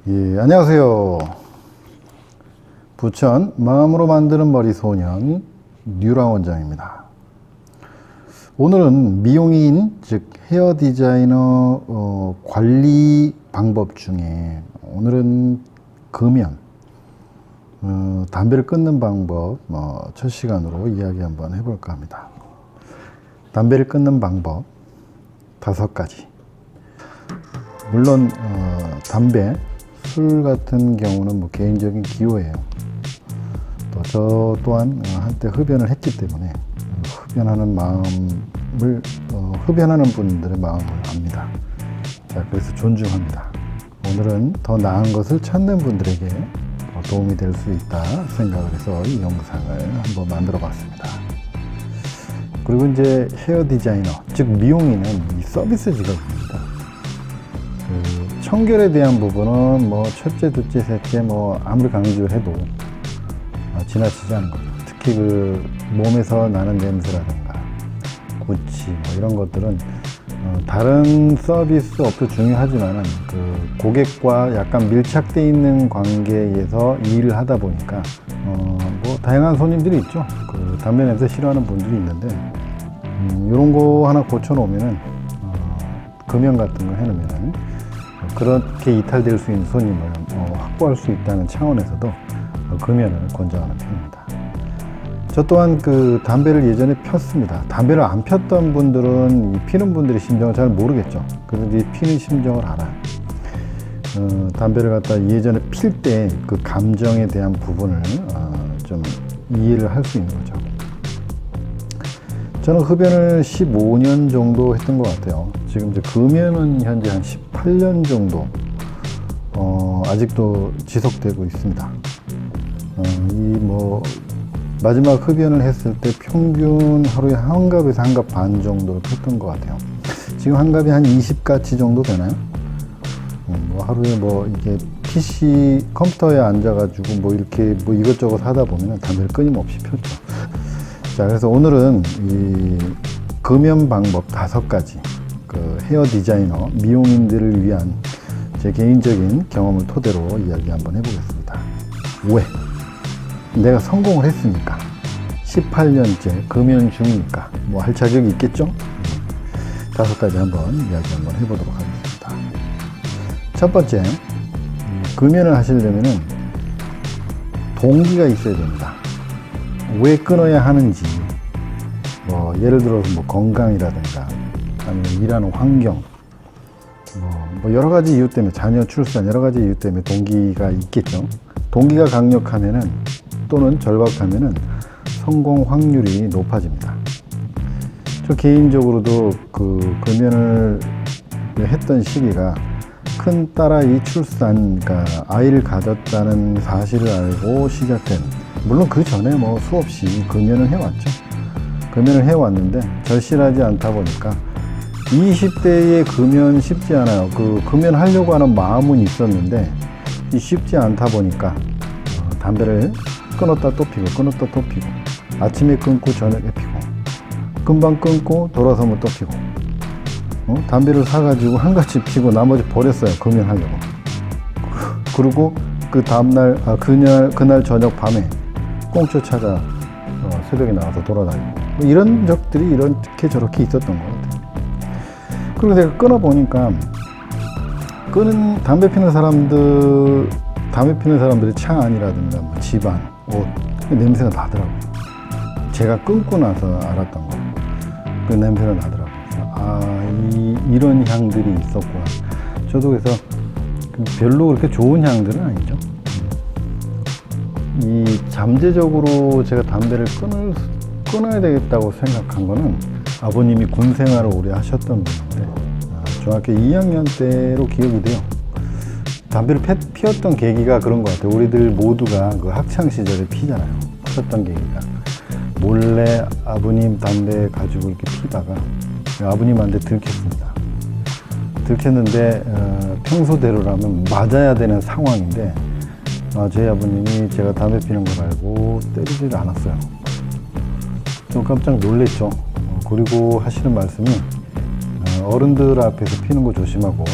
예, 안녕하세요. 부천 마음으로 만드는 머리 소년 류랑 원장입니다. 오늘은 미용인 즉 헤어 디자이너 관리 방법 중에 오늘은 금연 담배를 끊는 방법 첫 시간으로 이야기 한번 해볼까 합니다. 담배를 끊는 방법 5가지. 물론 담배, 술 같은 경우는 뭐 개인적인 기호예요. 또 저 또한 한때 흡연을 했기 때문에 흡연하는 마음을 흡연하는 분들의 마음을 압니다. 자, 그래서 존중합니다. 오늘은 더 나은 것을 찾는 분들에게 도움이 될 수 있다 생각을 해서 이 영상을 한번 만들어 봤습니다. 그리고 이제 헤어 디자이너, 즉 미용인은 이 서비스 직업입니다. 청결에 대한 부분은 뭐 첫째, 둘째, 셋째 뭐 아무리 강조를 해도 지나치지 않은 거죠. 특히 그 몸에서 나는 냄새라든가 구취 뭐 이런 것들은 다른 서비스 업도 중요하지만은 그 고객과 약간 밀착되어 있는 관계에서 일을 하다 보니까 뭐 다양한 손님들이 있죠. 그 담배 냄새 싫어하는 분들이 있는데 이런 거 하나 고쳐 놓으면은 금연 같은 거 해놓으면은 그렇게 이탈될 수 있는 손님을 확보할 수 있다는 차원에서도 금연을 권장하는 편입니다. 저 또한 그 담배를 예전에 폈습니다. 담배를 안 폈던 분들은 이 피는 분들의 심정을 잘 모르겠죠. 그런데 이 피는 심정을 알아요. 담배를 갖다 예전에 필 때 그 감정에 대한 부분을 좀 이해를 할 수 있는 거죠. 저는 흡연을 15년 정도 했던 것 같아요. 지금 이제 금연은 현재 한 18년 정도 아직도 지속되고 있습니다. 이 뭐 마지막 흡연을 했을 때 평균 하루에 한 갑에서 한 갑 반 정도로 폈던 것 같아요. 지금 한 갑이 한 20가치 정도 되나요? 뭐 하루에 뭐 이게 PC 컴퓨터에 앉아가지고 뭐 이렇게 뭐 이것저것 하다 보면 담배를 끊임없이 폈죠. 자, 그래서 오늘은 이 금연 방법 5가지, 그 헤어 디자이너, 미용인들을 위한 제 개인적인 경험을 토대로 이야기 한번 해보겠습니다. 왜? 내가 성공을 했으니까. 18년째 금연 중이니까. 뭐 할 자격이 있겠죠? 5가지 한번 이야기 한번 해보도록 하겠습니다. 첫 번째, 금연을 하시려면은 동기가 있어야 됩니다. 왜 끊어야 하는지, 뭐 예를 들어서 뭐 건강이라든가 아니면 일하는 환경, 뭐 여러 가지 이유 때문에 자녀 출산 여러 가지 이유 때문에 동기가 있겠죠. 동기가 강력하면은 또는 절박하면은 성공 확률이 높아집니다. 저 개인적으로도 그 금연을 했던 시기가 큰 딸아이 출산, 그러니까 아이를 가졌다는 사실을 알고 시작된, 물론 그 전에 뭐 수없이 금연을 해왔죠. 금연을 해왔는데 절실하지 않다 보니까 20대에 금연 쉽지 않아요. 그 금연하려고 하는 마음은 있었는데 쉽지 않다 보니까 담배를 끊었다 또 피고 끊었다 또 피고 아침에 끊고 저녁에 피고 금방 끊고 돌아서면 또 피고 담배를 사가지고 한 가지 피고 나머지 버렸어요. 금연하려고. 그리고 그 다음날 그날 저녁 밤에 꽁초 찾아 새벽에 나가서 돌아다니고 뭐 이런 적들이 이렇게 저렇게 있었던 것 같아요. 그리고 내가 끊어보니까 담배 피는 사람들의 차 안이라든가 뭐 집안, 옷 냄새가 나더라고요. 제가 끊고 나서 알았던 거. 그 냄새가 나더라고요. 이런 향들이 있었구나. 저도 그래서 별로 그렇게 좋은 향들은 아니죠. 이 잠재적으로 제가 담배를 끊어야 되겠다고 생각한 거는 아버님이 군 생활을 오래 하셨던 분인데 중학교 2학년 때로 기억이 돼요. 담배를 피웠던 계기가 그런 것 같아요. 우리들 모두가 그 학창 시절에 피잖아요. 피웠던 계기가 몰래 아버님 담배 가지고 이렇게 피다가 아버님한테 들켰습니다. 들켰는데 평소대로라면 맞아야 되는 상황인데 저희 아버님이 제가 담배 피는 걸 알고 때리지를 않았어요. 좀 깜짝 놀랬죠. 그리고 하시는 말씀이 어른들 앞에서 피는 거 조심하고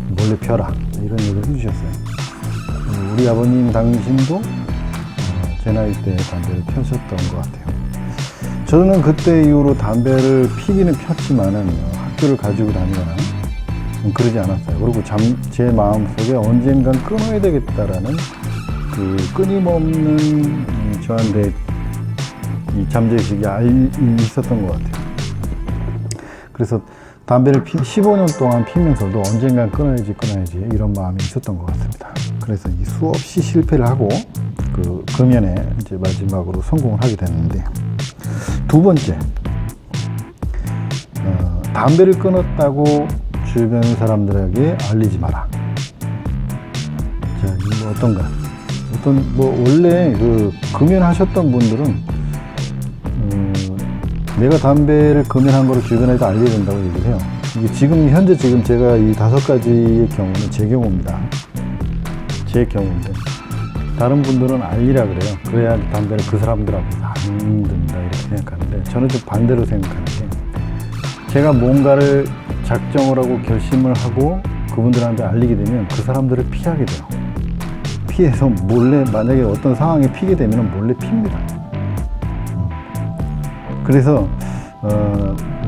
몰래 펴라 이런 얘기를 해주셨어요. 우리 아버님 당신도 제 나이 때 담배를 펴셨던 것 같아요. 저는 그때 이후로 담배를 피기는 폈지만은 학교를 가지고 다니거나 그러지 않았어요. 그리고 제 마음속에 언젠간 끊어야 되겠다라는 그 끊임없는 저한테 이 잠재의식이 있었던 것 같아요. 그래서 담배를 15년 동안 피면서도 언젠간 끊어야지 이런 마음이 있었던 것 같습니다. 그래서 이 수없이 실패를 하고 그 금연에 이제 마지막으로 성공을 하게 됐는데, 두 번째, 담배를 끊었다고 주변 사람들에게 알리지 마라. 자, 이거 어떤가? 원래 그 금연하셨던 분들은 내가 담배를 금연한 거를 주변에도 알려야 된다고 얘기를 해요. 이게 현재 제가 이 5가지의 경우는 제 경우입니다. 제 경우인데, 다른 분들은 알리라 그래요. 그래야 담배를 그 사람들 앞에서 안 든다 이렇게 생각하는데, 저는 좀 반대로 생각하는 게, 제가 뭔가를 작정을 하고 결심을 하고 그분들한테 알리게 되면 그 사람들을 피하게 돼요. 피해서 몰래, 만약에 어떤 상황에 피게 되면 몰래 핍니다. 그래서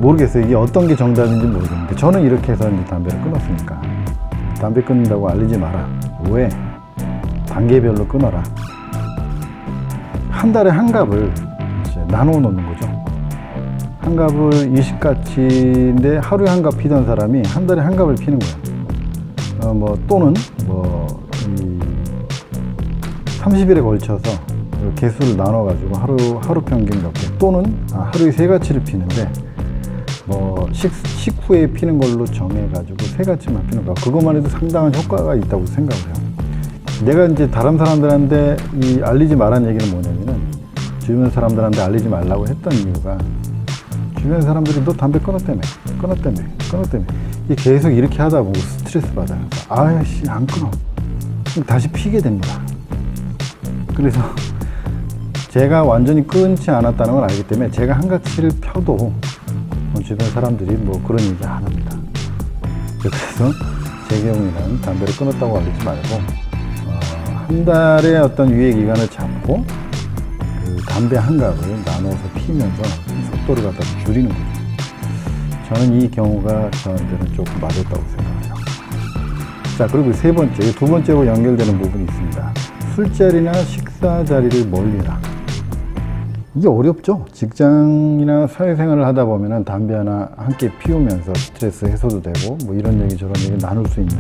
모르겠어요. 이게 어떤 게 정답인지 모르겠는데, 저는 이렇게 해서 이제 담배를 끊었으니까, 담배 끊는다고 알리지 마라. 왜? 단계별로 끊어라. 한 달에 한 갑을 이제 나누어 놓는 거죠. 한 갑을 20가치인데 하루에 한 갑 피던 사람이 한 달에 한 갑을 피는 거예요. 또는 30일에 걸쳐서 개수를 나눠가지고 하루 평균 이렇게, 또는 하루에 3가치를 피는데 식후에 피는 걸로 정해가지고 3가치만 피는 거. 그것만 해도 상당한 효과가 있다고 생각을 해요. 내가 이제 다른 사람들한테 알리지 말라는 얘기는 뭐냐면은, 주변 사람들한테 알리지 말라고 했던 이유가, 주변 사람들이 너 담배 끊었다며. 이게 계속 이렇게 하다 보고 스트레스 받아요. 아이씨, 안 끊어. 다시 피게 됩니다. 그래서 제가 완전히 끊지 않았다는 걸 알기 때문에, 제가 한 가치를 펴도 주변 사람들이 그런 얘기 안 합니다. 그래서 제 경우에는 담배를 끊었다고 알리지 말고, 한 달에 어떤 유예 기간을 잡고 그 담배 한 갑을 나눠서 피면서 속도를 갖다 줄이는 거죠. 저는 이 경우가 저한테는 조금 맞았다고 생각해요. 자, 그리고 세 번째, 두 번째로 연결되는 부분이 있습니다. 술자리나 식사 자리를 멀리해라. 이게 어렵죠. 직장이나 사회생활을 하다 보면은 담배 하나 함께 피우면서 스트레스 해소도 되고, 이런 얘기 저런 얘기 나눌 수 있는,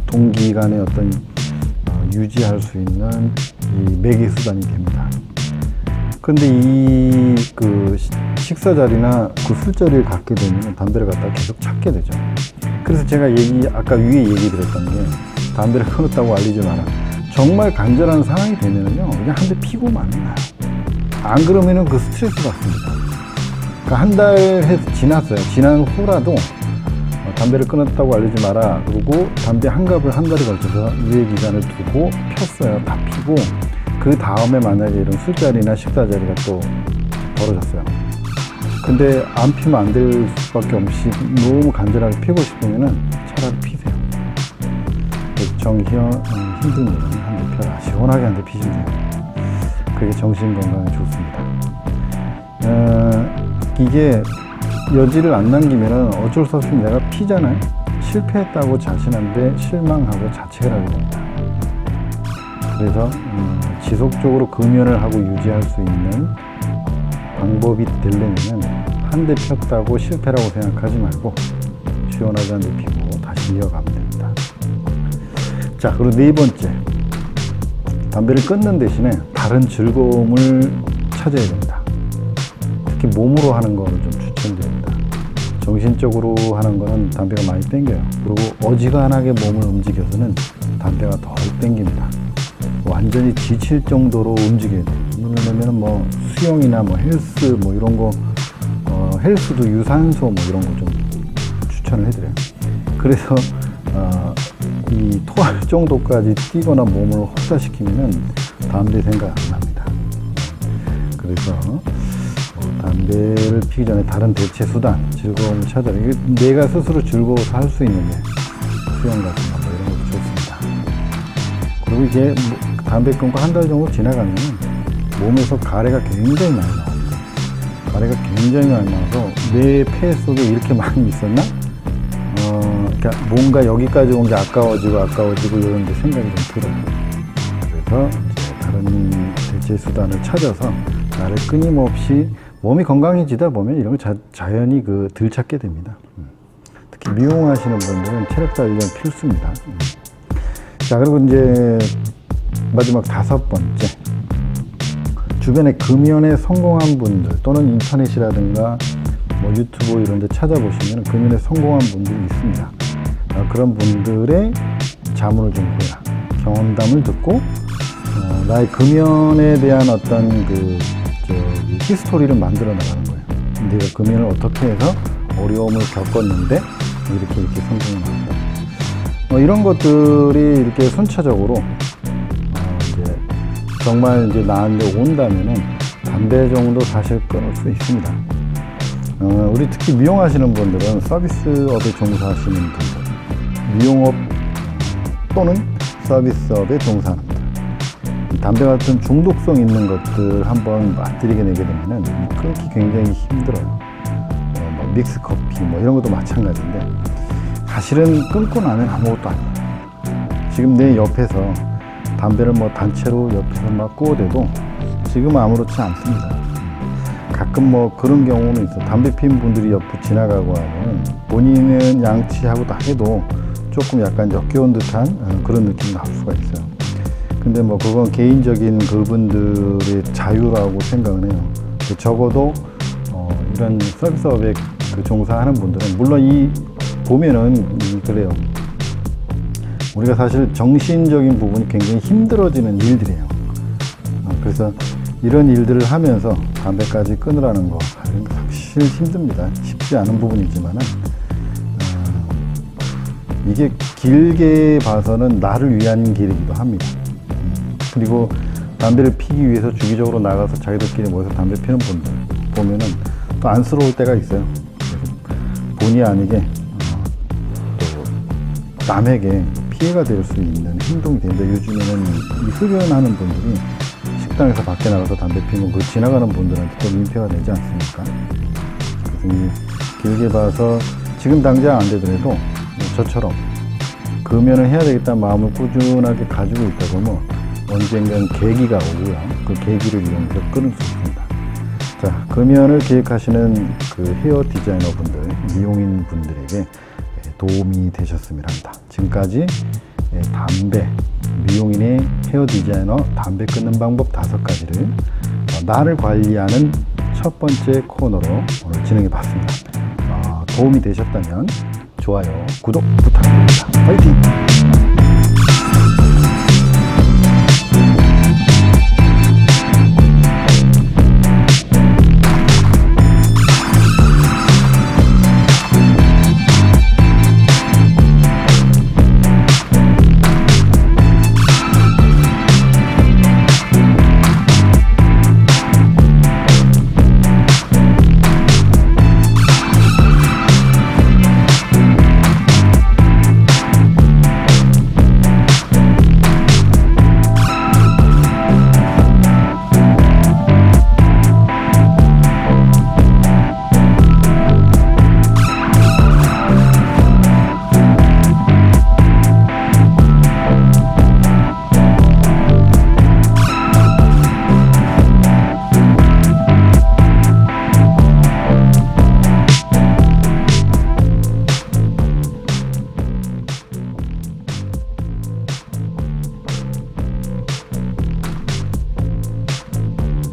동기 간의 어떤 유지할 수 있는 이 매개 수단이 됩니다. 그런데 식사 자리나 그 술자리를 갖게 되면 담배를 갖다 계속 찾게 되죠. 그래서 제가 아까 위에 얘기 드렸던 게, 담배를 끊었다고 알리지 마라. 정말 간절한 상황이 되면은요, 그냥 한 대 피고 마는 거예요. 안 그러면은 그 스트레스 받습니다. 그러니까 한 달 지났어요. 지난 후라도 담배를 끊었다고 알리지 마라. 그리고 담배 한 갑을 한 달에 걸쳐서 유예 기간을 두고 폈어요. 다 피고, 그 다음에 만약에 이런 술자리나 식사 자리가 또 벌어졌어요. 근데 안 피면 안 될 수밖에 없이 너무 간절하게 피고 싶으면은 차라리 피세요. 힘들면 한 대 펴라. 시원하게 한 대 피시면 돼요. 그게 정신 건강에 좋습니다. 이게 여지를 안 남기면은 어쩔 수 없이 내가 피잖아요. 실패했다고 자신한테 실망하고 자책을 하게 됩니다. 그래서 지속적으로 금연을 하고 유지할 수 있는 방법이 되려면은, 한 대 폈다고 실패라고 생각하지 말고 시원하게 한 대 피고 다시 이어가면 됩니다. 자, 그리고 네 번째, 담배를 끊는 대신에 다른 즐거움을 찾아야 됩니다. 특히 몸으로 하는 거는 좀 추천드립니다. 정신적으로 하는 거는 담배가 많이 땡겨요. 그리고 어지간하게 몸을 움직여서는 담배가 덜 땡깁니다. 완전히 지칠 정도로 움직여야 돼요. 예를 들면 수영이나 헬스 이런 거, 헬스도 유산소 이런 거 좀 추천을 해드려요. 그래서 이 토할 정도까지 뛰거나 몸을 혹사시키면은 담배 생각 안 납니다. 그래서 담배를 피기 전에 다른 대체 수단, 즐거움을 찾아라. 내가 스스로 즐거워서 할 수 있는데, 수영 같은 거 이런 것도 좋습니다. 그리고 이게 담배 끊고 한 달 정도 지나가면 몸에서 가래가 굉장히 많이 나옵니다. 가래가 굉장히 많이 나와서 내 폐 속에 이렇게 많이 있었나? 그러니까 뭔가 여기까지 온 게 아까워지고 이런 데 생각이 좀 들어요. 그래서 이제 다른 대체 수단을 찾아서 나를 끊임없이 몸이 건강해지다 보면 이런 걸 자연히 들찾게 됩니다. 특히 미용하시는 분들은 체력 단련 필수입니다. 자, 그리고 이제 마지막 5번째. 주변에 금연에 성공한 분들 또는 인터넷이라든가 뭐 유튜브 이런 데 찾아보시면 금연에 성공한 분들이 있습니다. 그런 분들의 자문을 좀 구해라. 경험담을 듣고 나의 금연에 대한 어떤 히스토리를 만들어 나가는 거예요. 내가 금연을 어떻게 해서 어려움을 겪었는데 이렇게 성공을 한다. 이런 것들이 이렇게 순차적으로 이제 정말 이제 나한테 온다면은 담배 정도 사실 끊을 수 있습니다. 우리 특히 미용하시는 분들은 서비스업에 종사하시는 분들, 미용업 또는 서비스업에 종사하는 분들, 담배 같은 중독성 있는 것들 한번 맛들이게 되게 되면은 끊기 굉장히 힘들어요. 뭐 믹스 커피 뭐 이런 것도 마찬가지인데 사실은 끊고 나면 아무것도 아니에요. 지금 내 옆에서 담배를 뭐 단체로 옆에서 막 구워대도 지금 아무렇지 않습니다. 가끔 뭐 그런 경우는 있어. 담배 피운 분들이 옆으로 지나가고 하면 본인은 양치하고 다 해도 조금 약간 역겨운 듯한 그런 느낌이 나올 수가 있어요. 근데 뭐 그건 개인적인 그분들의 자유라고 생각을 해요. 적어도 이런 서비스업에 종사하는 분들은 물론 보면은 그래요. 우리가 사실 정신적인 부분이 굉장히 힘들어지는 일들이에요. 그래서 이런 일들을 하면서 담배까지 끊으라는 거 사실 힘듭니다. 쉽지 않은 부분이지만은 이게 길게 봐서는 나를 위한 길이기도 합니다. 그리고 담배를 피기 위해서 주기적으로 나가서 자기들끼리 모여서 담배 피는 분들 보면은 또 안쓰러울 때가 있어요. 본의 아니게 또 남에게 피해가 될 수 있는 행동이 되는데 요즘에는 이 흡연하는 분들이 식당에서 밖에 나가서 담배 피면 그 지나가는 분들한테 또 민폐가 되지 않습니까? 그래서 길게 봐서 지금 당장 안 되더라도 저처럼 금연을 해야 되겠다는 마음을 꾸준하게 가지고 있다 보면 언젠간 계기가 오고요. 그 계기를 이용해서 끊을 수 있습니다. 자, 금연을 계획하시는 헤어 디자이너 분들, 미용인 분들에게 도움이 되셨으면 합니다. 지금까지 담배, 미용인의 헤어 디자이너, 담배 끊는 방법 5가지를 나를 관리하는 첫 번째 코너로 오늘 진행해 봤습니다. 도움이 되셨다면 좋아요, 구독 부탁드립니다. 파이팅!